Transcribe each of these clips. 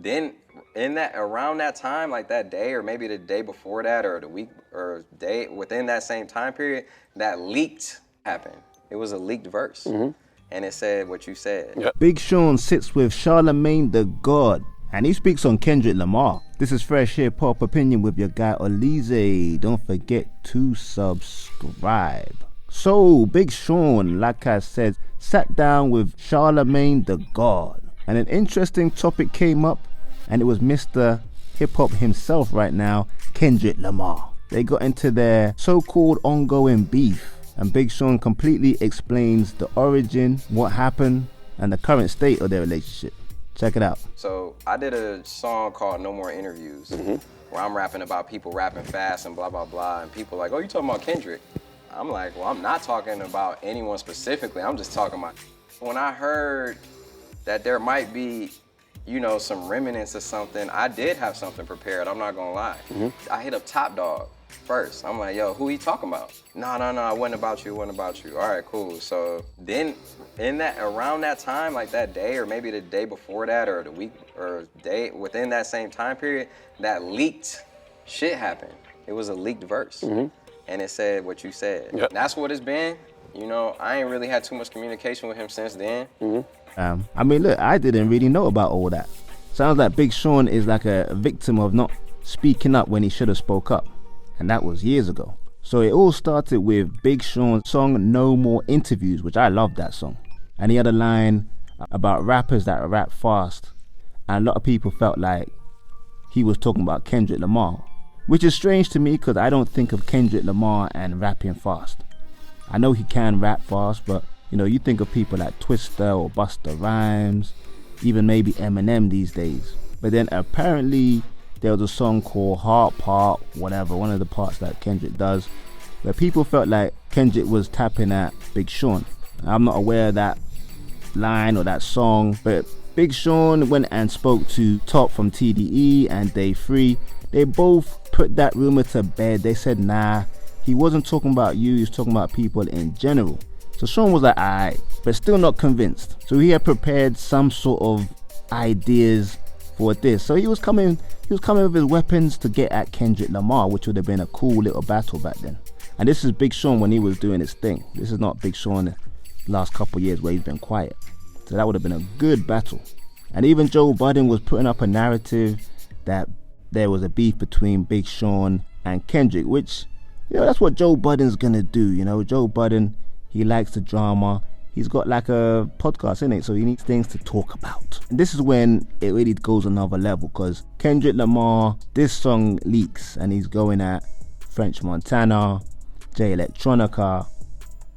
then in that around that time, like that day or maybe the day before that or the week or day within that same time period, that leaked happened. It was a leaked verse. And it said what you said. Yep. Big Sean sits with Charlemagne the God, and he speaks on Kendrick Lamar. This is Fresh Hip Hop Opinion with your guy Olise. Don't forget to subscribe. So, Big Sean, like I said, sat down with Charlemagne the God, and an interesting topic came up, and it was Mr. Hip Hop himself right now, Kendrick Lamar. They got into their so-called ongoing beef, and Big Sean completely explains the origin, what happened, and the current state of their relationship. Check it out. So I did a song called No More Interviews, where I'm rapping about people rapping fast and blah, blah, blah, and people like, oh, you talking about Kendrick? I'm like, well, I'm not talking about anyone specifically, I'm just talking about. When I heard that there might be, you know, some remnants of something, I did have something prepared, I'm not gonna lie. I hit up Top Dog first. I'm like, yo, who he talking about? No, it wasn't about you, All right, cool. So then in that, around that time, like that day or maybe the day before that or the week or day within that same time period, that leaked shit happened. It was a leaked verse. And it said what you said. Yep. That's what it's been. You know, I ain't really had too much communication with him since then. I mean, look, I didn't really know about all that. Sounds like Big Sean is like a victim of not speaking up when he should have spoke up. And that was years ago. So it all started with Big Sean's song No More Interviews, which I love that song. And he had a line about rappers that rap fast, and a lot of people felt like he was talking about Kendrick Lamar, which is strange to me because I don't think of Kendrick Lamar and rapping fast. I know he can rap fast, but you know, you think of people like Twista or Busta Rhymes, even maybe Eminem these days. But then apparently there was a song called Heart Part, whatever, one of the parts that Kendrick does, where people felt like Kendrick was tapping at Big Sean. I'm not aware of that line or that song, but Big Sean went and spoke to Top from TDE and Day 3. They both put that rumor to bed. They said, nah, he wasn't talking about you, he was talking about people in general. So Sean was like, alright, but still not convinced. So he had prepared some sort of ideas for this. So he was coming with his weapons to get at Kendrick Lamar, which would have been a cool little battle back then. And this is Big Sean when he was doing his thing. This is not Big Sean the last couple of years where he's been quiet. So that would have been a good battle. And even Joe Budden was putting up a narrative that there was a beef between Big Sean and Kendrick, which, you know, that's what Joe Budden's gonna do. You know, Joe Budden, he likes the drama. He's got like a podcast in it, so he needs things to talk about. And this is when it really goes another level, because Kendrick Lamar, this song leaks and he's going at French Montana, Jay Electronica,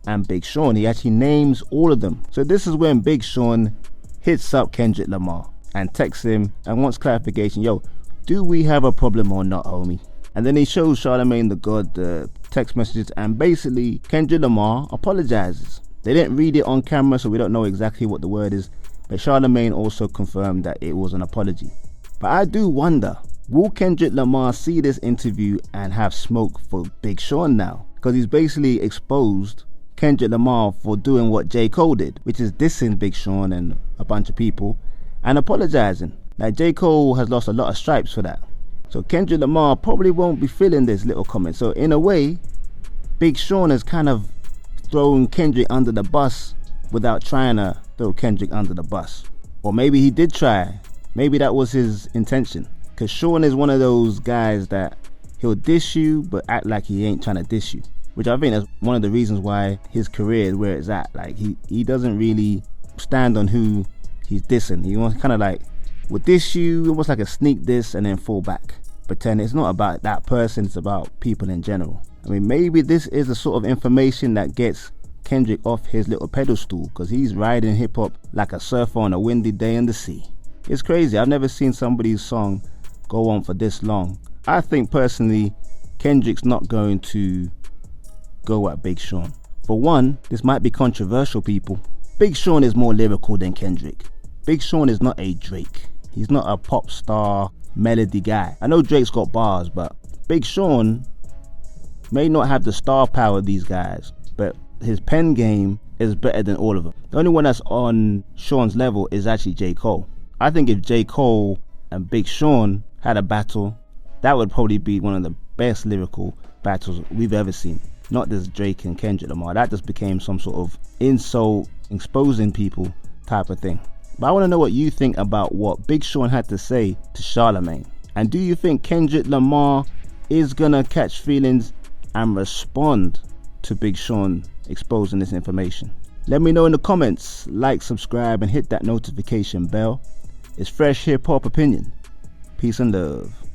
and Big Sean. He actually names all of them. So this is when Big Sean hits up Kendrick Lamar and texts him and wants clarification. Yo, do we have a problem or not, homie? And then he shows Charlemagne the God the text messages, and basically Kendrick Lamar apologizes. They didn't read it on camera, so we don't know exactly what the word is, but Charlemagne also confirmed that it was an apology. But I do wonder, will Kendrick Lamar see this interview and have smoke for Big Sean now? Because he's basically exposed Kendrick Lamar for doing what J. Cole did, which is dissing Big Sean and a bunch of people and apologizing. Like, J. Cole has lost a lot of stripes for that. So Kendrick Lamar probably won't be feeling this little comment. So in a way, Big Sean has kind of thrown Kendrick under the bus without trying to throw Kendrick under the bus. Or maybe he did try. Maybe that was his intention. Because Sean is one of those guys that he'll diss you but act like he ain't trying to diss you, which I think is one of the reasons why his career is where it's at. Like, he doesn't really stand on who he's dissing. He wants kind of like, will diss you, almost like a sneak diss, and then fall back. Pretend it's not about that person, it's about people in general. I mean, maybe this is the sort of information that gets Kendrick off his little pedestal, because he's riding hip-hop like a surfer on a windy day in the sea. It's crazy. I've never seen somebody's song go on for this long. I think personally, Kendrick's not going to go at Big Sean. For one, this might be controversial, people. Big Sean is more lyrical than Kendrick. Big Sean is not a Drake. He's not a pop star melody guy. I know Drake's got bars, but Big Sean may not have the star power of these guys, but his pen game is better than all of them. The only one that's on Sean's level is actually J. Cole. I think if J. Cole and Big Sean had a battle, that would probably be one of the best lyrical battles we've ever seen. Not this Drake and Kendrick Lamar. That just became some sort of insult, exposing people type of thing. But I want to know what you think about what Big Sean had to say to Charlemagne. And do you think Kendrick Lamar is gonna catch feelings and respond to Big Sean exposing this information? Let me know in the comments. Like, subscribe, and hit that notification bell. It's fresh hip hop opinion. Peace and love.